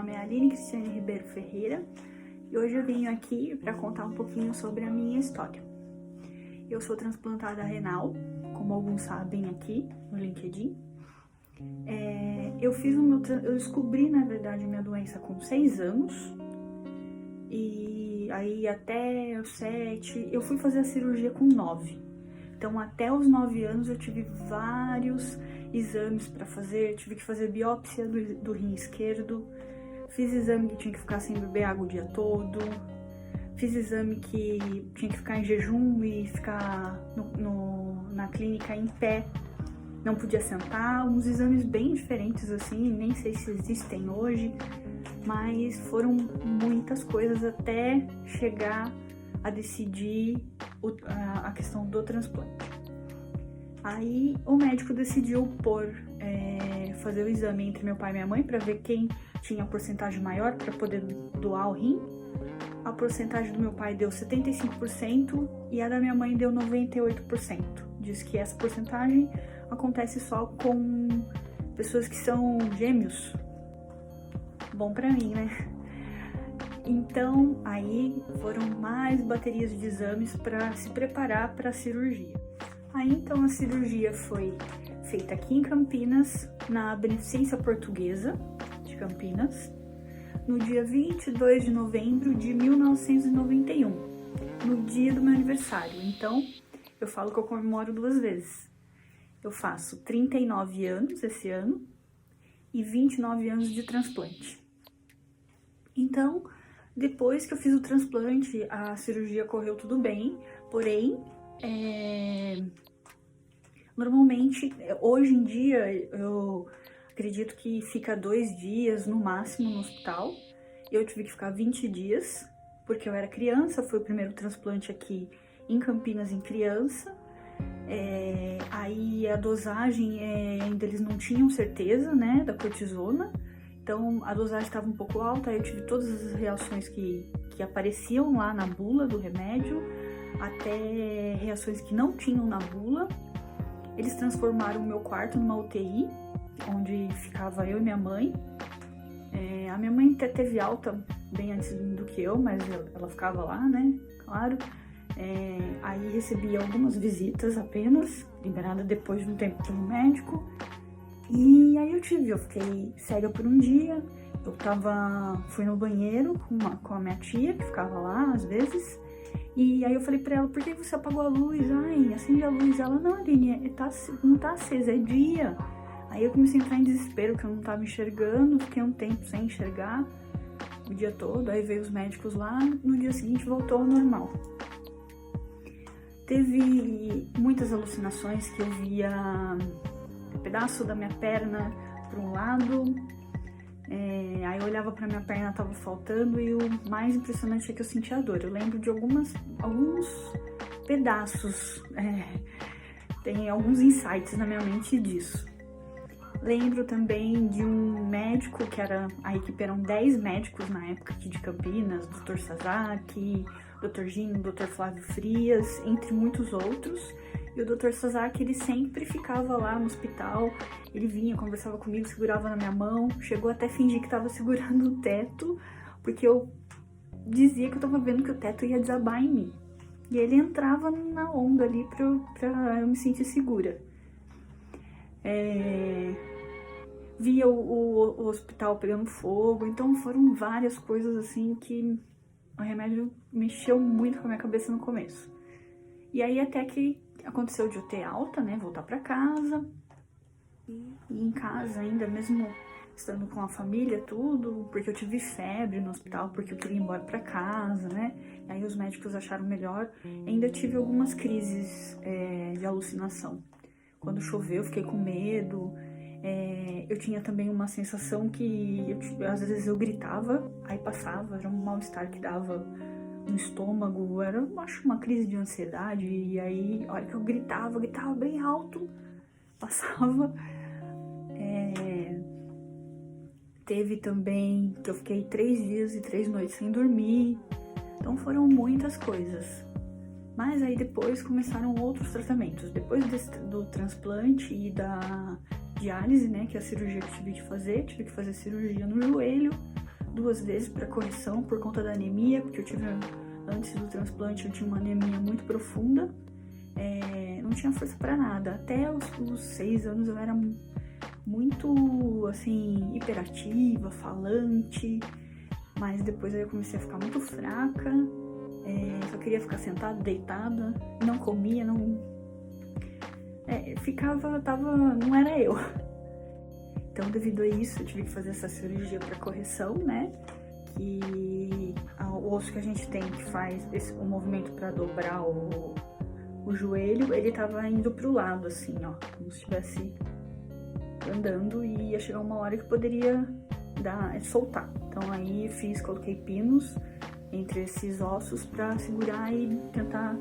nome é Aline Cristiane Ribeiro Ferreira e hoje eu venho aqui para contar um pouquinho sobre a minha história. Eu sou transplantada renal, como alguns sabem aqui no LinkedIn. Eu descobri, na verdade, minha doença com 6 anos e aí até os 7, eu fui fazer a cirurgia com 9. Então até os 9 anos eu tive vários exames para fazer, tive que fazer biópsia do rim esquerdo, fiz exame que tinha que ficar sem beber água o dia todo, fiz exame que tinha que ficar em jejum e ficar na clínica em pé, não podia sentar, uns exames bem diferentes assim, nem sei se existem hoje, mas foram muitas coisas até chegar a decidir a questão do transplante. Aí o médico decidiu fazer o exame entre meu pai e minha mãe para ver quem tinha a porcentagem maior para poder doar o rim. A porcentagem do meu pai deu 75% e a da minha mãe deu 98%. Diz que essa porcentagem acontece só com pessoas que são gêmeos. Bom pra mim, né? Então, aí foram mais baterias de exames para se preparar para a cirurgia. Aí, então, a cirurgia foi feita aqui em Campinas, na Beneficência Portuguesa de Campinas, no dia 22 de novembro de 1991, no dia do meu aniversário. Então, eu falo que eu comemoro 2 vezes. Eu faço 39 anos esse ano e 29 anos de transplante. Então, depois que eu fiz o transplante, a cirurgia correu tudo bem, porém, normalmente, hoje em dia, eu acredito que fica 2 dias no máximo no hospital. Eu tive que ficar 20 dias, porque eu era criança, foi o primeiro transplante aqui em Campinas em criança. Aí a dosagem, ainda eles não tinham certeza, né, da cortisona. Então, a dosagem estava um pouco alta, eu tive todas as reações que apareciam lá na bula do remédio, até reações que não tinham na bula. Eles transformaram o meu quarto numa UTI, onde ficava eu e minha mãe. A minha mãe até teve alta bem antes do que eu, mas ela ficava lá, né, claro. Aí recebi algumas visitas apenas, liberada depois de um tempo pelo médico. E aí eu fiquei cega por um dia, fui no banheiro com a minha tia, que ficava lá às vezes, e aí eu falei pra ela, por que você apagou a luz? Ai, acende a luz. Ela, não, Aline, não tá acesa, é dia. Aí eu comecei a entrar em desespero, que eu não tava enxergando, fiquei um tempo sem enxergar, o dia todo, aí veio os médicos lá, no dia seguinte voltou ao normal. Teve muitas alucinações que eu via pedaço da minha perna para um lado, aí eu olhava para minha perna, tava faltando, e o mais impressionante é que eu sentia dor. Eu lembro de alguns pedaços, tem alguns insights na minha mente disso. Lembro também de um médico, a equipe eram 10 médicos na época aqui de Campinas, Dr. Sasaki, Dr. Gino, Dr. Flávio Frias, entre muitos outros. E o Dr. Sasaki, ele sempre ficava lá no hospital, ele vinha, conversava comigo, segurava na minha mão, chegou até a fingir que estava segurando o teto, porque eu dizia que eu estava vendo que o teto ia desabar em mim. E ele entrava na onda ali pra eu me sentir segura. Via o hospital pegando fogo, então foram várias coisas assim que o remédio mexeu muito com a minha cabeça no começo. E aí até que aconteceu de eu ter alta, né, voltar pra casa, e em casa ainda, mesmo estando com a família, tudo, porque eu tive febre no hospital, porque eu queria ir embora pra casa, né, e aí os médicos acharam melhor, ainda tive algumas crises de alucinação. Quando choveu, eu fiquei com medo, eu tinha também uma sensação que, às vezes eu gritava, aí passava, era um mal-estar que dava no estômago, era, eu acho, uma crise de ansiedade, e aí, a hora que eu gritava bem alto, passava. Teve também que eu fiquei 3 dias e 3 noites sem dormir, então foram muitas coisas. Mas aí depois começaram outros tratamentos, depois do transplante e da diálise, né, que é a cirurgia que tive que fazer cirurgia no joelho, 2 vezes para correção por conta da anemia, porque eu tive, antes do transplante, eu tinha uma anemia muito profunda, não tinha força para nada. Até os 6 anos eu era muito, assim, hiperativa, falante, mas depois aí eu comecei a ficar muito fraca, só queria ficar sentada, deitada, não comia, não era eu. Então, devido a isso, eu tive que fazer essa cirurgia para correção, né? Que o osso que a gente tem, que faz o movimento para dobrar o joelho, ele tava indo pro lado, assim, ó, como se estivesse andando, e ia chegar uma hora que poderia soltar. Então, aí coloquei pinos entre esses ossos para segurar e tentar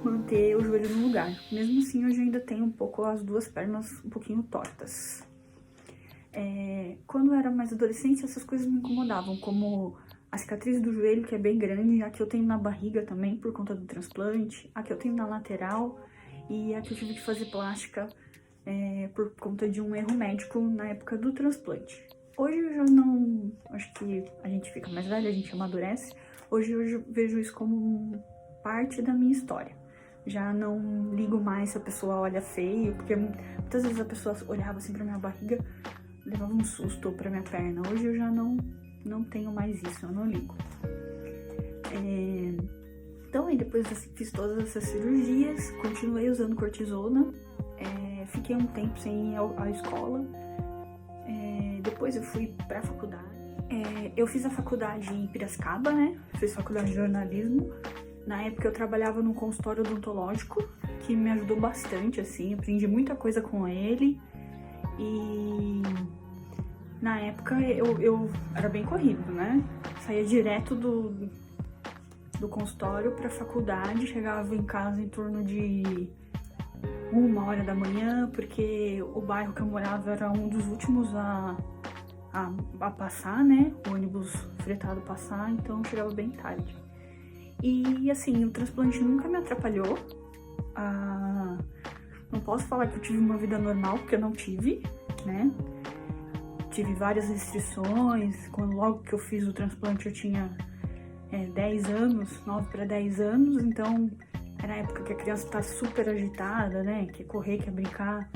manter o joelho no lugar. Mesmo assim, hoje eu ainda tenho um pouco as 2 pernas um pouquinho tortas. Quando eu era mais adolescente, essas coisas me incomodavam, como a cicatriz do joelho, que é bem grande, a que eu tenho na barriga também, por conta do transplante, a que eu tenho na lateral, e a que eu tive que fazer plástica por conta de um erro médico na época do transplante. Hoje eu já não... Acho que a gente fica mais velha, a gente amadurece. Hoje eu vejo isso como parte da minha história. Já não ligo mais se a pessoa olha feio, porque muitas vezes a pessoa olhava assim pra minha barriga, levava um susto pra minha perna. Hoje eu já não tenho mais isso, eu não ligo. Então, aí depois fiz todas essas cirurgias, continuei usando cortisona, fiquei um tempo sem ir à escola, depois eu fui pra faculdade. Eu fiz a faculdade em Piracicaba, né? Fiz faculdade de jornalismo. Na época eu trabalhava num consultório odontológico, que me ajudou bastante, assim, aprendi muita coisa com ele. E na época eu era bem corrido, né? Saía direto do consultório pra faculdade, chegava em casa em torno de 1h da manhã, porque o bairro que eu morava era um dos últimos a passar, né? O ônibus fretado passar, então eu chegava bem tarde. E assim, o transplante nunca me atrapalhou. Não posso falar que eu tive uma vida normal, porque eu não tive, né? Tive várias restrições. Logo que eu fiz o transplante eu tinha 10 anos, 9 para 10 anos, então era a época que a criança tá super agitada, né? Quer correr, quer brincar.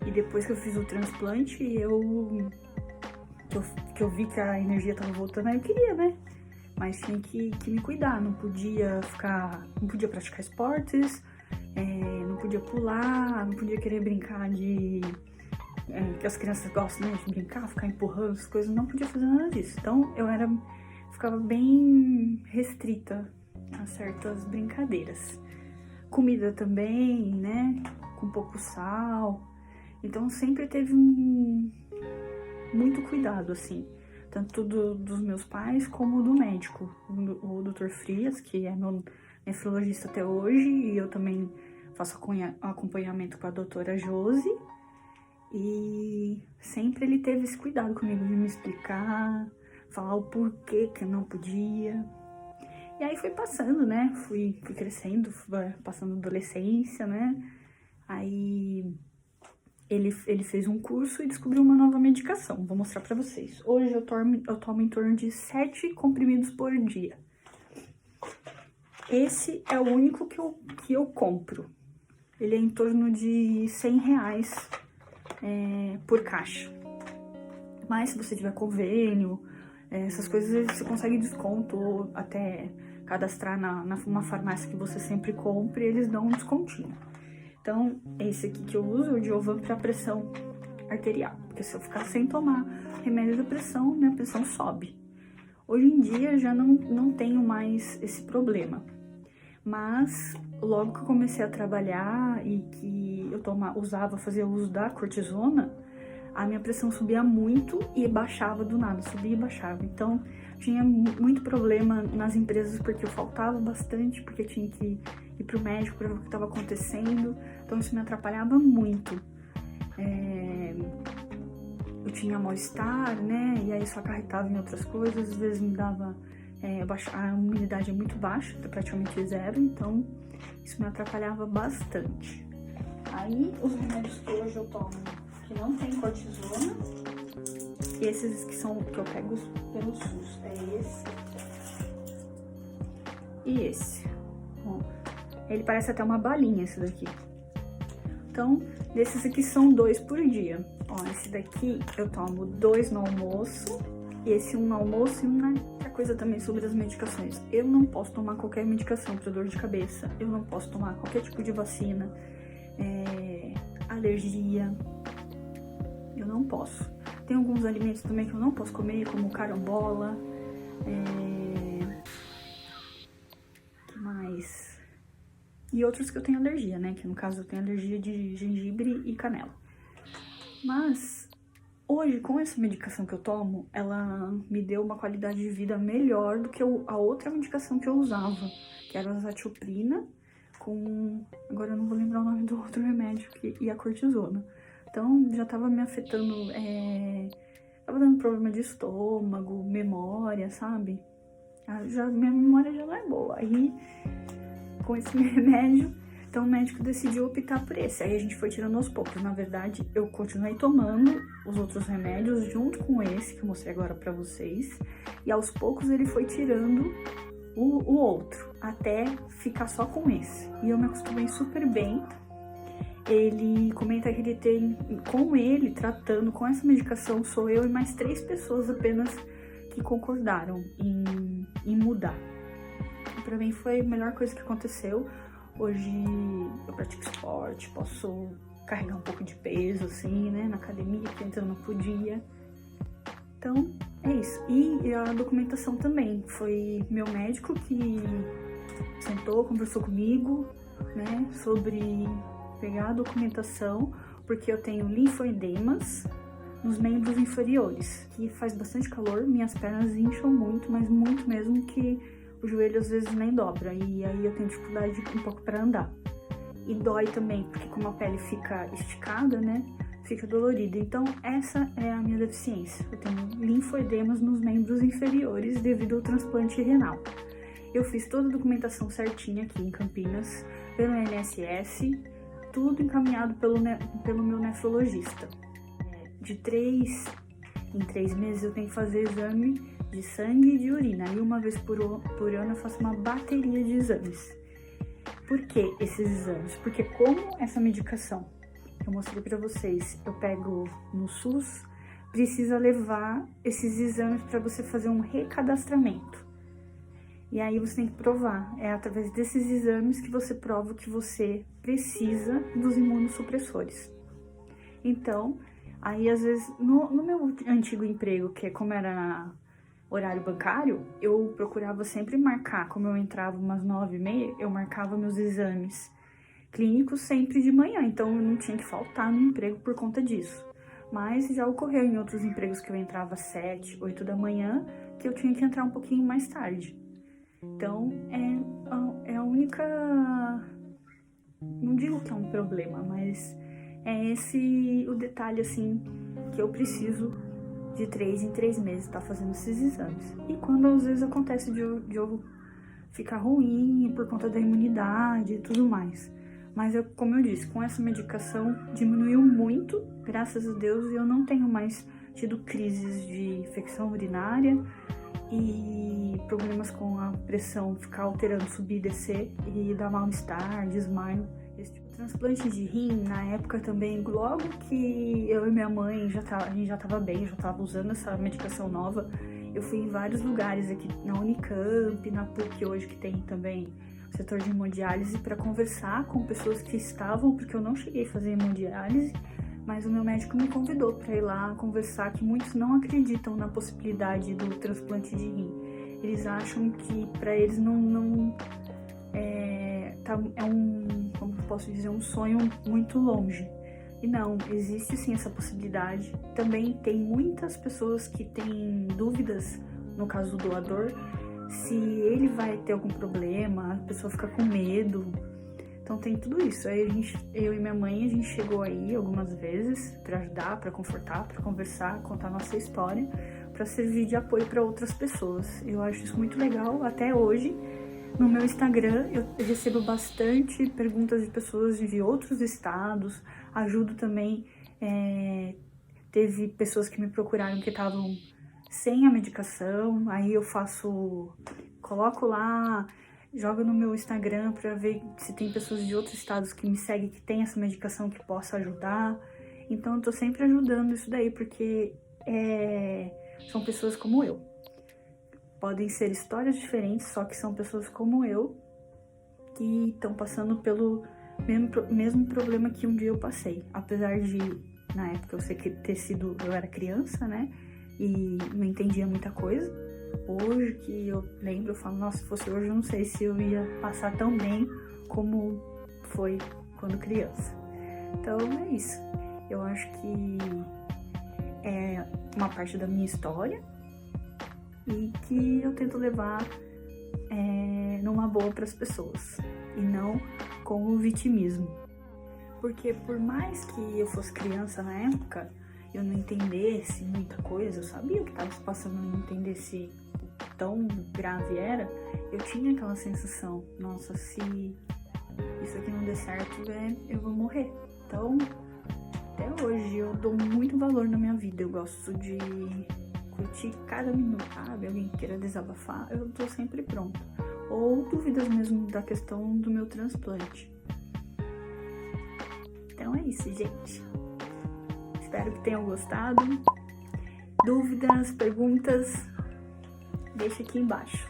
E depois que eu fiz o transplante, que eu vi que a energia tava voltando, aí eu queria, né? Mas tinha que me cuidar, não podia praticar esportes, não podia pular, não podia querer brincar que as crianças gostam, né, de brincar, ficar empurrando as coisas, não podia fazer nada disso. Então eu ficava bem restrita a certas brincadeiras. Comida também, né, com pouco sal. Então sempre teve muito cuidado, assim, tanto dos meus pais como do médico, o Dr. Frias, que é meu nefrologista até hoje, e eu também faço acompanhamento com a doutora Josi, e sempre ele teve esse cuidado comigo de me explicar, falar o porquê que eu não podia. E aí foi passando, né, fui crescendo, passando adolescência, né, aí ele fez um curso e descobriu uma nova medicação. Vou mostrar pra vocês. Hoje eu tomo em torno de 7 comprimidos por dia. Esse é o único que eu compro. Ele é em torno de R$100 por caixa. Mas se você tiver convênio, essas coisas você consegue desconto, ou até cadastrar numa farmácia que você sempre compre, eles dão um descontinho. Então, esse aqui que eu uso é o Diovan para pressão arterial, porque se eu ficar sem tomar remédio da pressão, minha pressão sobe. Hoje em dia já não tenho mais esse problema, mas logo que eu comecei a trabalhar e que eu fazia uso da cortisona, a minha pressão subia muito e baixava do nada, subia e baixava. Então, tinha muito problema nas empresas porque eu faltava bastante, porque eu tinha que ir pro médico para ver o que estava acontecendo. Então, isso me atrapalhava muito. Eu tinha mal-estar, né? E aí isso acarretava em outras coisas. Às vezes me dava... a imunidade é muito baixa, praticamente 0. Então, isso me atrapalhava bastante. Aí, os remédios que hoje eu tomo, que não tem cortisona, Esses que são que eu pego pelo SUS, é esse e esse. Ó, ele parece até uma balinha, esse daqui. Então, desses aqui são 2 por dia. Ó, esse daqui eu tomo 2 no almoço, e esse 1 no almoço e 1 na... Outra coisa também sobre as medicações. Eu não posso tomar qualquer medicação para dor de cabeça, eu não posso tomar qualquer tipo de vacina, alergia, eu não posso. Tem alguns alimentos também que eu não posso comer, como carambola, que mais? E outros que eu tenho alergia, né? Que no caso eu tenho alergia de gengibre e canela. Mas hoje, com essa medicação que eu tomo, ela me deu uma qualidade de vida melhor do que a outra medicação que eu usava, que era a azatioprina, com... Agora eu não vou lembrar o nome do outro remédio, e a cortisona. Então, já tava me afetando, tava dando problema de estômago, memória, sabe? Minha memória já não é boa. Aí, com esse remédio, então o médico decidiu optar por esse. Aí a gente foi tirando aos poucos. Na verdade, eu continuei tomando os outros remédios junto com esse, que eu mostrei agora pra vocês. E aos poucos ele foi tirando o outro, até ficar só com esse. E eu me acostumei super bem. Ele comenta que ele tem, com ele, tratando com essa medicação, sou eu e mais 3 pessoas apenas que concordaram em mudar. E pra mim foi a melhor coisa que aconteceu. Hoje eu pratico esporte, posso carregar um pouco de peso, assim, né, na academia, que antes eu não podia. Então, é isso. E a documentação também. Foi meu médico que sentou, conversou comigo, né, sobre pegar a documentação, porque eu tenho linfoedemas nos membros inferiores, que faz bastante calor, minhas pernas incham muito, mas muito mesmo, que o joelho às vezes nem dobra, e aí eu tenho dificuldade um pouco para andar. E dói também, porque como a pele fica esticada, né, fica dolorida. Então essa é a minha deficiência, eu tenho linfoedemas nos membros inferiores devido ao transplante renal. Eu fiz toda a documentação certinha aqui em Campinas, pelo INSS, tudo encaminhado pelo meu nefrologista. De 3 em 3 meses eu tenho que fazer exame de sangue e de urina. E uma vez por ano eu faço uma bateria de exames. Por que esses exames? Porque como essa medicação que eu mostrei pra vocês, eu pego no SUS, precisa levar esses exames para você fazer um recadastramento. E aí você tem que provar, é através desses exames que você prova que você precisa dos imunossupressores. Então, aí às vezes, no meu antigo emprego, que como era horário bancário, eu procurava sempre marcar, como eu entrava umas 9h30, eu marcava meus exames clínicos sempre de manhã, então eu não tinha que faltar no emprego por conta disso. Mas já ocorreu em outros empregos que eu entrava às 7, 8 da manhã, que eu tinha que entrar um pouquinho mais tarde. Então, é a única... Não digo que é um problema, mas é esse o detalhe, assim, que eu preciso de 3 em 3 meses estar fazendo esses exames. E quando às vezes acontece de eu ficar ruim por conta da imunidade e tudo mais. Mas, como eu disse, com essa medicação diminuiu muito, graças a Deus, e eu não tenho mais tido crises de infecção urinária e problemas com a pressão ficar alterando, subir e descer, e dar mal-estar, desmaio. Esse tipo de transplante de rim, na época também, logo que eu e minha mãe, a gente já tava bem, já tava usando essa medicação nova, eu fui em vários lugares aqui, na Unicamp, na PUC hoje, que tem também o setor de hemodiálise, para conversar com pessoas que estavam, porque eu não cheguei a fazer hemodiálise, mas o meu médico me convidou para ir lá conversar, que muitos não acreditam na possibilidade do transplante de rim. Eles acham que para eles como eu posso dizer, um sonho muito longe. E não, existe sim essa possibilidade. Também tem muitas pessoas que têm dúvidas, no caso do doador, se ele vai ter algum problema, a pessoa fica com medo. Então tem tudo isso. Aí eu e minha mãe, a gente chegou aí algumas vezes para ajudar, para confortar, para conversar, contar nossa história, para servir de apoio para outras pessoas. Eu acho isso muito legal. Até hoje, no meu Instagram, eu recebo bastante perguntas de pessoas de outros estados. Ajudo também teve pessoas que me procuraram que estavam sem a medicação, aí eu coloco lá, jogo no meu Instagram pra ver se tem pessoas de outros estados que me seguem que tem essa medicação que possa ajudar. Então eu tô sempre ajudando isso daí, porque são pessoas como eu. Podem ser histórias diferentes, só que são pessoas como eu que estão passando pelo mesmo problema que um dia eu passei. Apesar de, na época, eu era criança, né? E não entendia muita coisa. Hoje que eu lembro, eu falo, nossa, se fosse hoje eu não sei se eu ia passar tão bem como foi quando criança. Então é isso. Eu acho que é uma parte da minha história e que eu tento levar numa boa para as pessoas e não com o vitimismo. Porque por mais que eu fosse criança na época, eu não entendesse muita coisa, eu sabia o que estava se passando, não entendesse o tão grave era, eu tinha aquela sensação, nossa, se isso aqui não der certo, eu vou morrer. Então, até hoje eu dou muito valor na minha vida, eu gosto de curtir cada minuto, sabe? Alguém queira desabafar, eu tô sempre pronta. Ou dúvidas mesmo da questão do meu transplante. Então é isso, gente. Espero que tenham gostado. Dúvidas, perguntas, deixa aqui embaixo.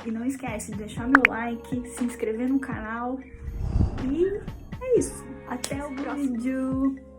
E não esquece de deixar meu like, se inscrever no canal. E é isso. Até o próximo vídeo.